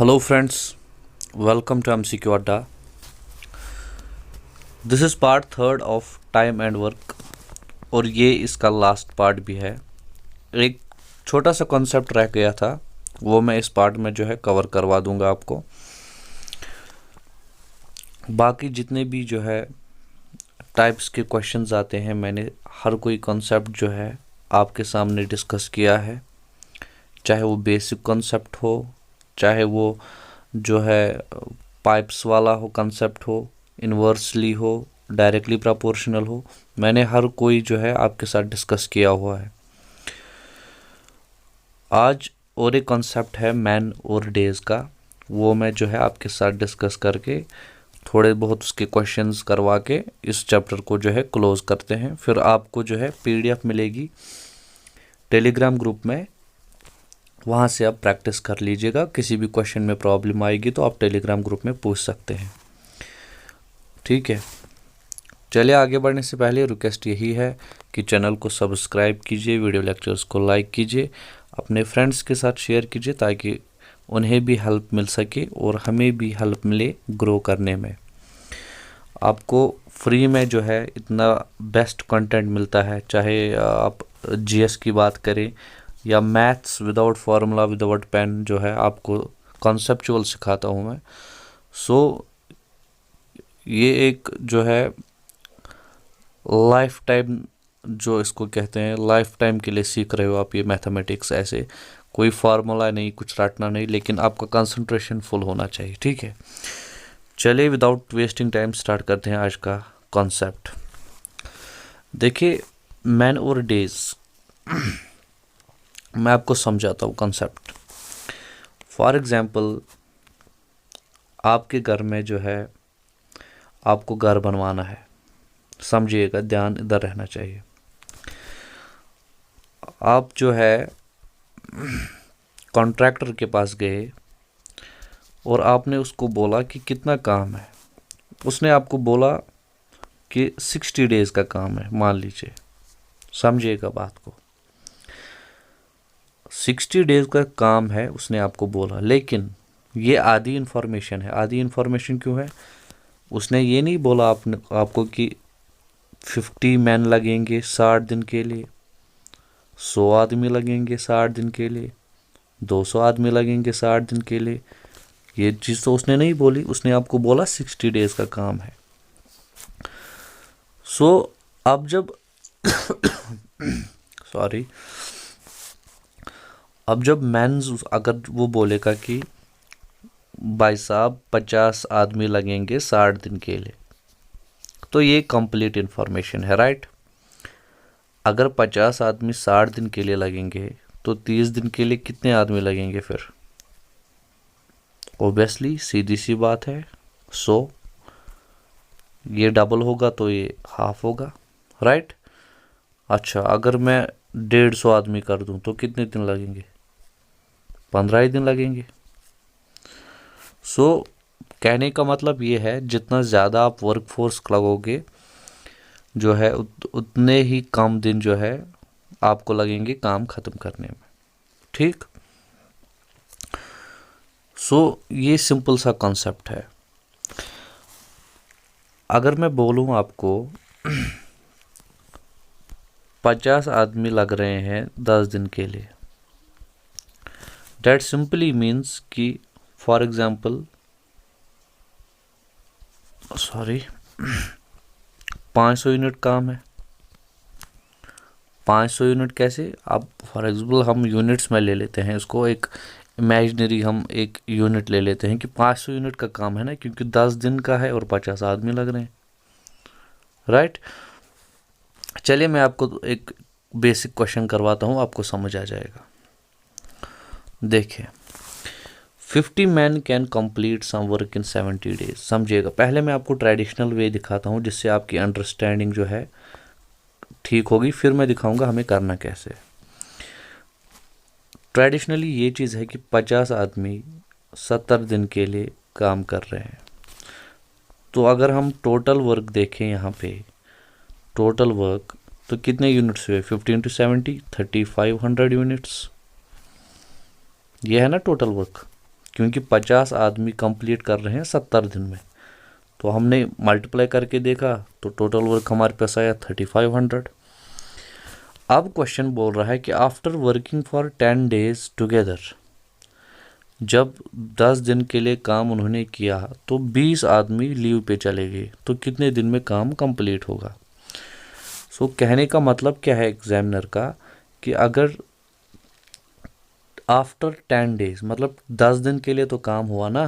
Hello friends, welcome to MCQ Adda. This is part third of time and work और ये इसका last part भी है। एक छोटा सा कॉन्सेप्ट रह गया था, वो मैं इस पार्ट में जो है कवर करवा दूंगा आपको। बाकी जितने भी जो है टाइप्स के क्वेश्चंस आते हैं, मैंने हर कोई कॉन्सेप्ट जो है आपके सामने डिस्कस किया है, चाहे वो बेसिक कॉन्सेप्ट हो, चाहे वो जो है पाइप्स वाला हो कॉन्सेप्ट हो, इन्वर्सली हो, डायरेक्टली प्रोपोर्शनल हो, मैंने हर कोई जो है आपके साथ डिस्कस किया हुआ है। आज और एक कॉन्सेप्ट है मैन और डेज का, वो मैं जो है आपके साथ डिस्कस करके थोड़े बहुत उसके क्वेश्चंस करवा के इस चैप्टर को जो है क्लोज करते हैं। फिर आपको जो है पीडीएफ मिलेगी टेलीग्राम ग्रुप में, वहाँ से आप प्रैक्टिस कर लीजिएगा। किसी भी क्वेश्चन में प्रॉब्लम आएगी तो आप टेलीग्राम ग्रुप में पूछ सकते हैं, ठीक है। चलिए आगे बढ़ने से पहले रिक्वेस्ट यही है कि चैनल को सब्सक्राइब कीजिए, वीडियो लेक्चर्स को लाइक कीजिए, अपने फ्रेंड्स के साथ शेयर कीजिए ताकि उन्हें भी हेल्प मिल सके और हमें भी हेल्प मिले ग्रो करने में। आपको फ्री में जो है इतना बेस्ट कंटेंट मिलता है, चाहे आप जीएस की बात करें या maths without formula without pen, जो है आपको कॉन्सेप्चुअल सिखाता हूँ मैं। सो ये एक जो है लाइफ टाइम, जो इसको कहते हैं लाइफ टाइम के लिए सीख रहे हो आप ये मैथमेटिक्स। ऐसे कोई फार्मूला नहीं, कुछ रटना नहीं, लेकिन आपका कंसंट्रेशन फुल होना चाहिए, ठीक है। चलिए विदाउट वेस्टिंग टाइम स्टार्ट करते हैं आज का कॉन्सेप्ट। देखिए मैन और डेज मैं आपको समझाता हूँ कॉन्सेप्ट। फॉर एग्जांपल आपके घर में जो है आपको घर बनवाना है, समझिएगा, ध्यान इधर रहना चाहिए। आप जो है कॉन्ट्रैक्टर के पास गए और आपने उसको बोला कि कितना काम है। उसने आपको बोला कि 60 डेज का काम है, मान लीजिए, समझिएगा बात को। 60 डेज का काम है उसने आपको बोला, लेकिन ये आधी इन्फॉर्मेशन है। आधी इन्फॉर्मेशन क्यों है? उसने ये नहीं बोला आपको कि 50 मैन लगेंगे 60 दिन के लिए, 100 आदमी लगेंगे 60 दिन के लिए, 200 आदमी लगेंगे 60 दिन के लिए। ये चीज़ तो उसने नहीं बोली, उसने आपको बोला 60 डेज का काम है। सो अब जब सॉरी, अब जब मैन्स अगर वो बोलेगा कि भाई साहब 50 आदमी लगेंगे 60 दिन के लिए, तो ये कंप्लीट इन्फॉर्मेशन है, राइट। अगर 50 आदमी 60 दिन के लिए लगेंगे तो 30 दिन के लिए कितने आदमी लगेंगे फिर? ओबियसली सीधी सी बात है 100। ये डबल होगा तो ये हाफ होगा, राइट। अच्छा, अगर मैं 150 आदमी कर दूं तो कितने दिन लगेंगे? 15 ही दिन लगेंगे। सो कहने का मतलब ये है, जितना ज़्यादा आप वर्क फोर्स लगोगे जो है उतने ही कम दिन जो है आपको लगेंगे काम ख़त्म करने में, ठीक। सो ये सिंपल सा कॉन्सेप्ट है। अगर मैं बोलूँ आपको 50 आदमी लग रहे हैं 10 दिन के लिए, डेट सिंपली मीन्स कि फॉर एग्जाम्पल 500 यूनिट काम है। 500 यूनिट कैसे? अब फॉर एग्जाम्पल हम यूनिट्स में ले लेते हैं इसको, एक इमेजिनरी हम एक यूनिट ले लेते हैं कि 500 यूनिट का काम है ना, क्योंकि 10 दिन का है और 50 आदमी लग रहे हैं, राइट। चलिए मैं आपको एक बेसिक क्वेश्चन करवाता हूँ, आपको समझ आ जाएगा। देखिए 50 man can complete some work in 70 days. समझिएगा, पहले मैं आपको ट्रेडिशनल वे दिखाता हूँ जिससे आपकी अंडरस्टैंडिंग जो है ठीक होगी, फिर मैं दिखाऊंगा हमें करना कैसे। ट्रेडिशनली ये चीज़ है कि 50 आदमी 70 दिन के लिए काम कर रहे हैं। तो अगर हम टोटल वर्क देखें यहाँ पे, टोटल वर्क तो कितने यूनिट्स हुए? 50 into 70 3500 यूनिट्स। ये है ना टोटल वर्क, क्योंकि 50 आदमी कंप्लीट कर रहे हैं 70 दिन में, तो हमने मल्टीप्लाई करके देखा तो टोटल वर्क हमारे पास आया 3500। अब क्वेश्चन बोल रहा है कि after working for 10 days together, जब 10 दिन के लिए काम उन्होंने किया तो 20 आदमी लीव पे चले गए, तो कितने दिन में काम कंप्लीट होगा। सो कहने का मतलब क्या है एग्जामिनर का कि अगर आफ्टर 10 डेज मतलब 10 दिन के लिए तो काम हुआ ना,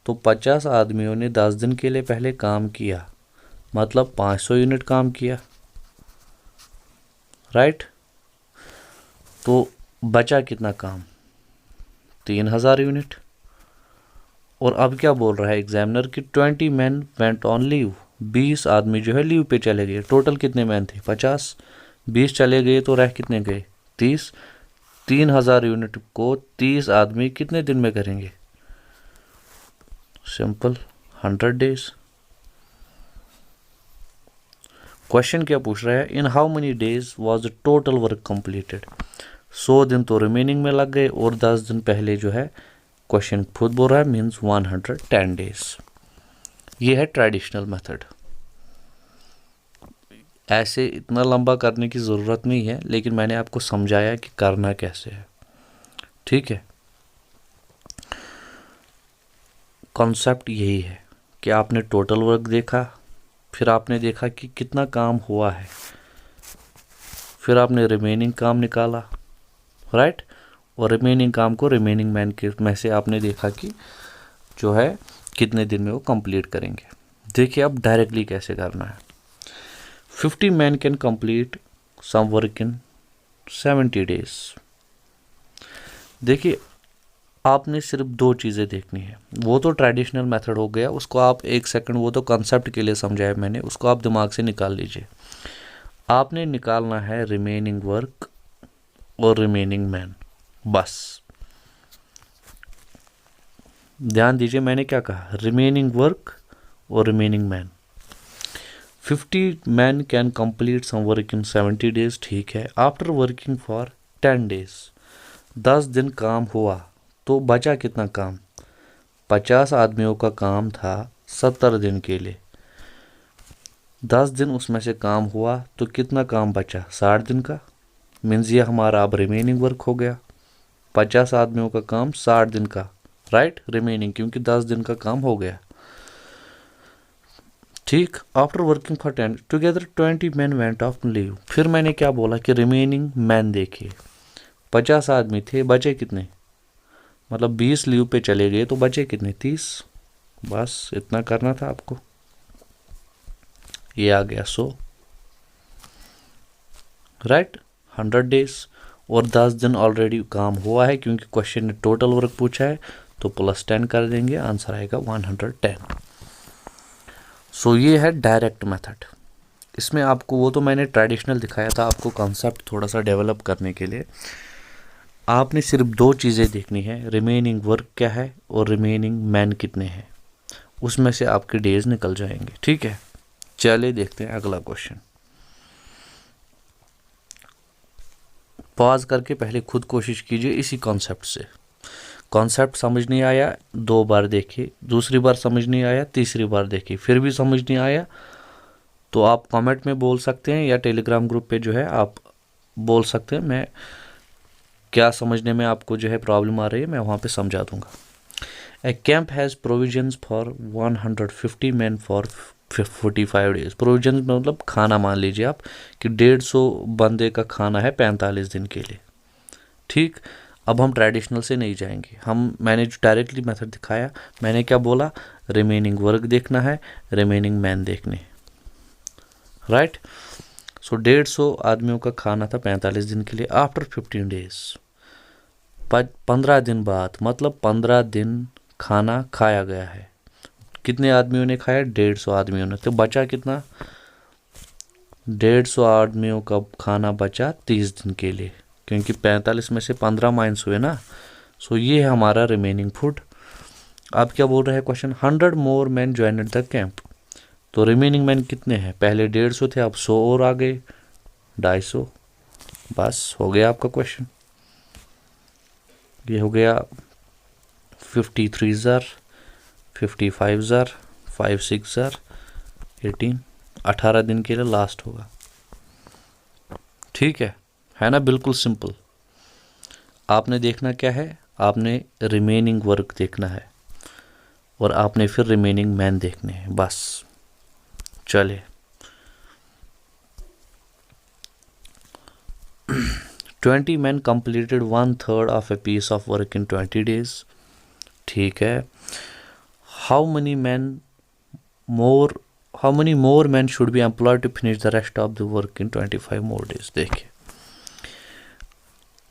तो 50 आदमियों ने 10 दिन के लिए पहले काम किया, मतलब 500 यूनिट काम किया, राइट। तो बचा कितना काम, 3000 यूनिट। और अब क्या बोल रहा है एग्जामिनर कि 20 मैन वेंट ऑन लीव, 20 आदमी जो है लीव पे चले गए। टोटल कितने मैन थे, 50, 20 चले गए तो रह कितने गए, 30। 3000 यूनिट को 30 आदमी कितने दिन में करेंगे, सिंपल 100 डेज। क्वेश्चन क्या पूछ रहा है, in how many days was the total work completed. 100 दिन तो रिमेनिंग में लग गए और 10 दिन पहले जो है क्वेश्चन खुद बोल रहा है मीन्स 110 डेज। ये है ट्रेडिशनल मेथड। ऐसे इतना लंबा करने की ज़रूरत नहीं है, लेकिन मैंने आपको समझाया कि करना कैसे है, ठीक है। कॉन्सेप्ट यही है कि आपने टोटल वर्क देखा, फिर आपने देखा कि कितना काम हुआ है, फिर आपने रिमेनिंग काम निकाला, राइट। और रिमेनिंग काम को रिमेनिंग मैन के में से आपने देखा कि जो है कितने दिन में वो कंप्लीट करेंगे। देखिए अब डायरेक्टली कैसे करना है। 50 man can complete some work in 70 days. देखिए आपने सिर्फ 2 चीज़ें देखनी है, वो तो ट्रेडिशनल मेथड हो गया, उसको आप 1 सेकंड, वो तो कॉन्सेप्ट के लिए समझाया मैंने, उसको आप दिमाग से निकाल लीजिए। आपने निकालना है रिमेनिंग वर्क और रिमेनिंग मैन, बस। ध्यान दीजिए मैंने क्या कहा, रिमेनिंग वर्क और remaining man. 50 man can complete some work in 70 days, ठीक है। आफ्टर वर्किंग फॉर 10 डेज, 10 दिन काम हुआ तो बचा कितना काम, 50 आदमियों का काम था 70 दिन के लिए, 10 दिन उसमें से काम हुआ तो कितना काम बचा, 60 दिन का। मीन्स ये हमारा अब रिमेनिंग वर्क हो गया, 50 आदमियों का काम 60 दिन का, राइट, रिमेनिंग, क्योंकि 10 दिन का काम हो गया, ठीक। After working for 10 together 20 man went of leave. फिर मैंने क्या बोला कि रिमेनिंग मैन देखिए, 50 आदमी थे, बचे कितने, मतलब 20 लीव पे चले गए तो बचे कितने, 30। बस इतना करना था आपको। ये आ गया 100, राइट, 100 डेज। और 10 दिन ऑलरेडी काम हुआ है, क्योंकि क्वेश्चन ने टोटल वर्क पूछा है, तो +10 कर देंगे, आंसर आएगा 110। सो ये है डायरेक्ट मेथड। इसमें आपको, वो तो मैंने ट्रेडिशनल दिखाया था, आपको कॉन्सेप्ट थोड़ा सा डेवलप करने के लिए आपने सिर्फ 2 चीज़ें देखनी है, रिमेनिंग वर्क क्या है और रिमेनिंग मैन कितने हैं, उसमें से आपके डेज निकल जाएंगे, ठीक है। चलिए देखते हैं अगला क्वेश्चन। पॉज करके पहले खुद कोशिश कीजिए इसी कॉन्सेप्ट से। कॉन्सेप्ट समझ नहीं आया 2 बार देखिए, दूसरी बार समझ नहीं आया, तीसरी बार देखिए, फिर भी समझ नहीं आया तो आप कमेंट में बोल सकते हैं, या टेलीग्राम ग्रुप पे जो है आप बोल सकते हैं, मैं क्या समझने में आपको जो है प्रॉब्लम आ रही है मैं वहाँ पे समझा दूंगा। A camp has provisions for 150 man for 45 days. Provision मतलब खाना, मान लीजिए आप कि 150 बंदे का खाना है 45 दिन के लिए, ठीक। अब हम ट्रेडिशनल से नहीं जाएंगे, मैंने जो डायरेक्टली मेथड दिखाया, मैंने क्या बोला, रिमेनिंग वर्क देखना है, रिमेनिंग मैन देखने, राइट। सो 150 आदमियों का खाना था 45 दिन के लिए। आफ्टर 15 डेज, 15 दिन बाद, मतलब 15 दिन खाना खाया गया है। कितने आदमियों ने खाया, 150 आदमियों ने, तो बचा कितना, 150 आदमियों का खाना बचा 30 दिन के लिए, क्योंकि 45 में से 15 माइनस हुए ना। सो ये है हमारा रिमेनिंग फूड। अब क्या बोल रहे हैं question, 100 more man joined the camp. तो रिमेनिंग मैन कितने हैं, पहले 150 थे, अब 100 और आ गए, 250। बस हो गया आपका क्वेश्चन। ये हो गया 53 ज़र 55 ज़र 56 ज़र 18, 18 दिन के लिए लास्ट होगा। ठीक है ना, बिल्कुल सिंपल। आपने देखना क्या है, आपने रिमेनिंग वर्क देखना है और आपने फिर रिमेनिंग मैन देखने हैं, बस। चलिए 20 men completed 1/3 of a piece of work in 20 days। ठीक है। how many more men should be employed to finish the rest of the work in 25 more days। देखिए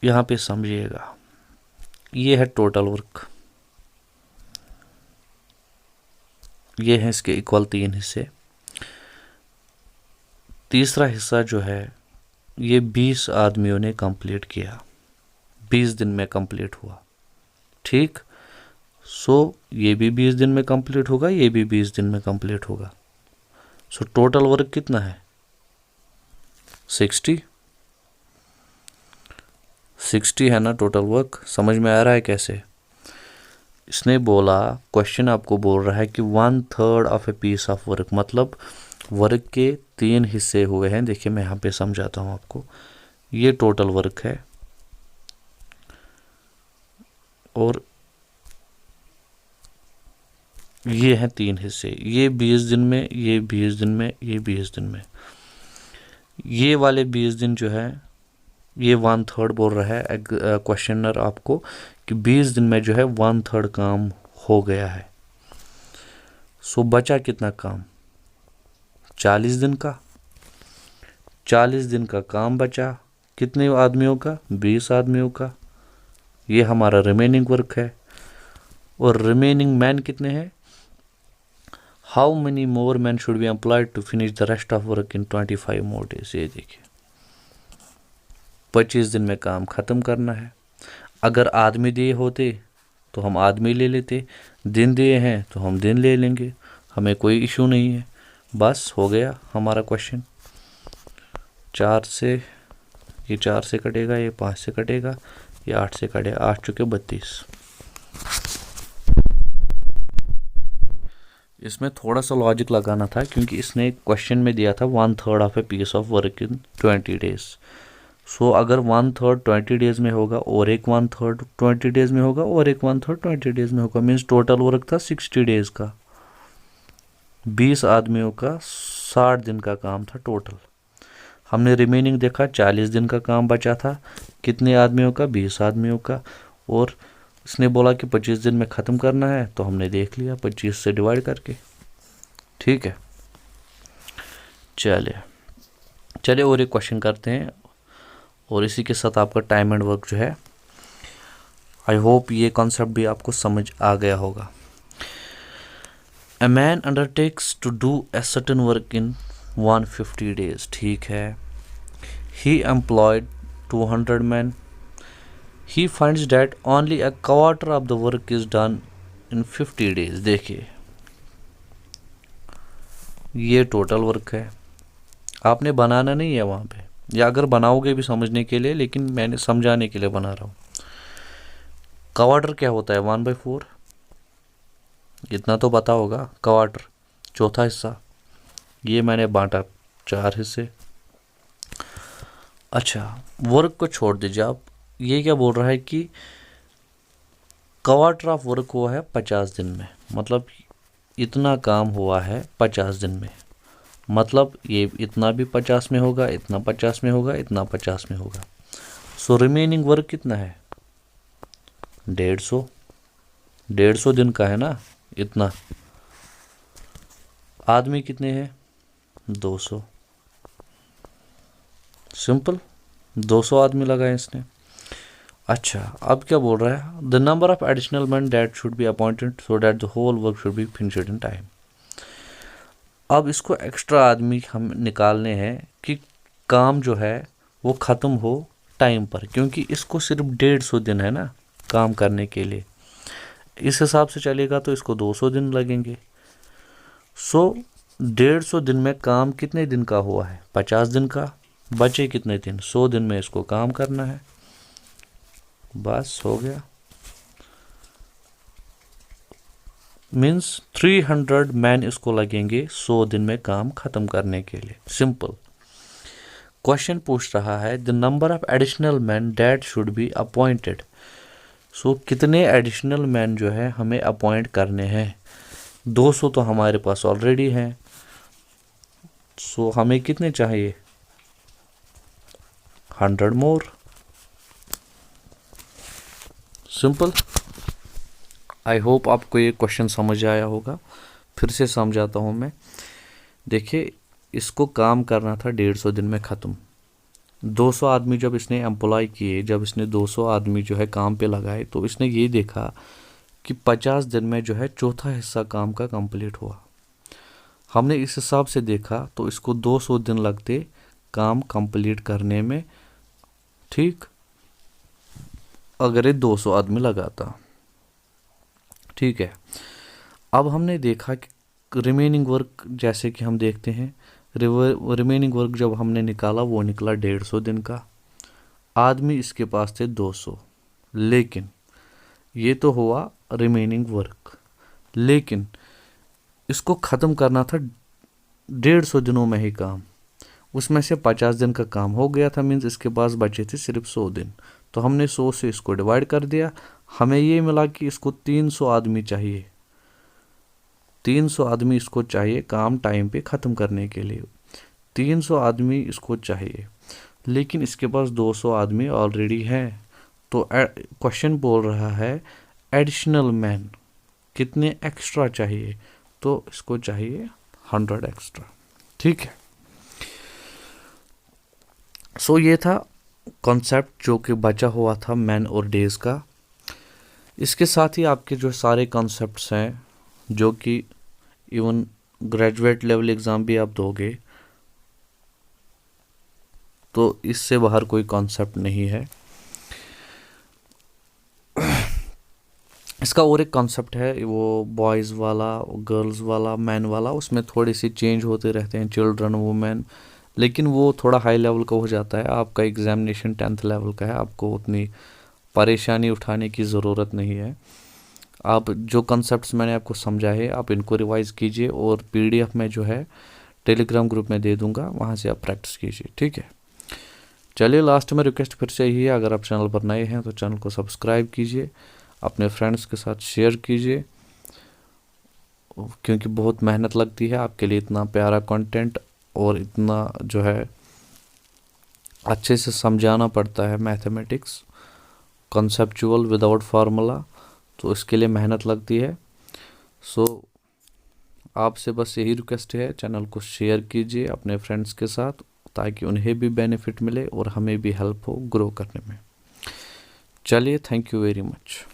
यहाँ पे समझिएगा, ये है टोटल वर्क, ये है इसके इक्वल 3 हिस्से। तीसरा हिस्सा जो है ये 20 आदमियों ने कंप्लीट किया, 20 दिन में कंप्लीट हुआ। ठीक, सो ये भी 20 दिन में कंप्लीट होगा, ये भी 20 दिन में कंप्लीट होगा। सो टोटल वर्क कितना है? 60 है ना टोटल वर्क। समझ में आ रहा है कैसे? इसने बोला, क्वेश्चन आपको बोल रहा है कि 1/3 of a piece of work, मतलब वर्क के 3 हिस्से हुए हैं। देखिए मैं यहाँ पे समझाता हूँ आपको। ये टोटल वर्क है और ये हैं 3 हिस्से, ये 20 दिन में, ये 20 दिन में, ये 20 दिन में। ये वाले 20 दिन जो है ये 1/3 बोल रहा है क्वेश्चनर आपको कि 20 दिन में जो है 1/3 काम हो गया है। सो बचा कितना काम? 40 दिन का। 40 दिन का काम बचा, कितने आदमियों का? 20 आदमियों का। ये हमारा रिमेनिंग वर्क है। और रिमेनिंग मैन कितने हैं? How many more man should be employed to finish the rest of work in 25 more days. ये देखिए 25 दिन में काम ख़त्म करना है। अगर आदमी दिए होते तो हम आदमी ले लेते, दिन दिए हैं तो हम दिन ले लेंगे, हमें कोई इशू नहीं है। बस हो गया हमारा क्वेश्चन। 4 से कटेगा, ये 5 से कटेगा, ये 8 से कटेगा, 8 चुके 32। इसमें थोड़ा सा लॉजिक लगाना था क्योंकि इसने क्वेश्चन में दिया था 1/3 of a piece of work in 20 days. So अगर 1/3 20 डेज में होगा और एक 1/3 20 डेज में होगा और एक 1/3 20 डेज में होगा, मीन्स टोटल वर्क था 60 डेज का। 20 आदमियों का 60 दिन का काम था टोटल। हमने रिमेनिंग देखा, 40 दिन का काम बचा था, कितने आदमियों का? 20 आदमियों का। और इसने बोला कि 25 दिन में ख़त्म करना है, तो हमने देख लिया 25 से डिवाइड करके। ठीक है, चलिए और एक क्वेश्चन करते हैं और इसी के साथ आपका टाइम एंड वर्क जो है, आई होप ये कॉन्सेप्ट भी आपको समझ आ गया होगा। A man undertakes to do a certain work in 150 days। ठीक है, he employed 200 men। He finds that only a quarter of the work is done in 50 days। देखिए ये टोटल वर्क है, आपने बनाना नहीं है वहाँ पे, या अगर बनाओगे भी समझने के लिए, लेकिन मैंने समझाने के लिए बना रहा हूँ। क्वार्टर क्या होता है? 1/4, इतना तो पता होगा। क्वार्टर चौथा हिस्सा, ये मैंने बांटा 4 हिस्से। अच्छा, वर्क को छोड़ दीजिए आप। ये क्या बोल रहा है कि क्वार्टर ऑफ वर्क हुआ है 50 दिन में, मतलब इतना काम हुआ है 50 दिन में, मतलब ये इतना भी 50 में होगा, इतना 50 में होगा, इतना 50 में होगा। सो रिमेनिंग वर्क कितना है? 150 दिन का है ना इतना। आदमी कितने हैं? 200। सिंपल, 200 आदमी लगाए इसने। अच्छा, अब क्या बोल रहा है? The number of additional man that should be appointed so that the whole work should be finished in time. अब इसको एक्स्ट्रा आदमी हम निकालने हैं कि काम जो है वो ख़त्म हो टाइम पर, क्योंकि इसको सिर्फ 150 दिन है ना काम करने के लिए। इस हिसाब से चलेगा तो इसको 200 दिन लगेंगे। सो 150 दिन में काम कितने दिन का हुआ है? 50 दिन का। बचे कितने दिन? 100 दिन में इसको काम करना है। बस हो गया। मीन्स 300 मैन इसको लगेंगे 100 दिन में काम खत्म करने के लिए। सिंपल। क्वेश्चन पूछ रहा है the number of additional man that should be appointed. So कितने एडिशनल मैन जो है हमें अपॉइंट करने हैं। 200 तो हमारे पास ऑलरेडी हैं। सो हमें कितने चाहिए? 100 मोर। सिंपल। आई होप आपको ये क्वेश्चन समझ आया होगा। फिर से समझाता हूँ मैं। देखिए, इसको काम करना था 150 दिन में ख़त्म। 200 आदमी जब इसने एम्प्लॉय किए, जब इसने 200 आदमी जो है काम पे लगाए, तो इसने ये देखा कि 50 दिन में जो है चौथा हिस्सा काम का कंप्लीट हुआ। हमने इस हिसाब से देखा तो इसको 200 दिन लगते काम कंप्लीट करने में, ठीक, अगर ये 200 आदमी लगाता। ठीक है। अब हमने देखा कि रिमेनिंग वर्क, जैसे कि हम देखते हैं रिमेनिंग वर्क जब हमने निकाला वो निकला 150 दिन का। आदमी इसके पास थे 200, लेकिन ये तो हुआ रिमेनिंग वर्क, लेकिन इसको ख़त्म करना था 150 दिनों में ही काम। उसमें से 50 दिन का काम हो गया था, मीन्स इसके पास बचे थे सिर्फ 100 दिन। तो हमने 100 से इसको डिवाइड कर दिया। हमें ये मिला कि इसको 300 आदमी चाहिए। 300 आदमी इसको चाहिए काम टाइम पे ख़त्म करने के लिए। 300 आदमी इसको चाहिए, लेकिन इसके पास 200 आदमी ऑलरेडी हैं। तो क्वेश्चन बोल रहा है एडिशनल मैन कितने एक्स्ट्रा चाहिए, तो इसको चाहिए 100 एक्स्ट्रा। ठीक है। सो ये था कॉन्सेप्ट जो कि बचा हुआ था मैन और डेज का। इसके साथ ही आपके जो सारे कॉन्सेप्ट्स हैं, जो कि इवन ग्रेजुएट लेवल एग्ज़ाम भी आप दोगे, तो इससे बाहर कोई कॉन्सेप्ट नहीं है। इसका और एक कॉन्सेप्ट है, वो बॉयज़ वाला, गर्ल्स वाला, मैन वाला, उसमें थोड़ी सी चेंज होते रहते हैं, चिल्ड्रन, वुमेन, लेकिन वो थोड़ा हाई लेवल का हो जाता है। आपका एग्जामिनेशन 10th लेवल का है, आपको उतनी परेशानी उठाने की ज़रूरत नहीं है। आप जो कॉन्सेप्ट्स मैंने आपको समझाए, आप इनको रिवाइज़ कीजिए और PDF में जो है टेलीग्राम ग्रुप में दे दूंगा, वहाँ से आप प्रैक्टिस कीजिए। ठीक है। चलिए, लास्ट में रिक्वेस्ट फिर से यही है, अगर आप चैनल पर नए हैं तो चैनल को सब्सक्राइब कीजिए, अपने फ्रेंड्स के साथ शेयर कीजिए, क्योंकि बहुत मेहनत लगती है आपके लिए इतना प्यारा कंटेंट और इतना जो है अच्छे से समझाना पड़ता है मैथमेटिक्स कॉन्सेप्चुअल विदाउट फार्मूला, तो इसके लिए मेहनत लगती है। सो आपसे बस यही रिक्वेस्ट है, चैनल को शेयर कीजिए अपने फ्रेंड्स के साथ, ताकि उन्हें भी बेनिफिट मिले और हमें भी हेल्प हो ग्रो करने में। चलिए, थैंक यू वेरी मच।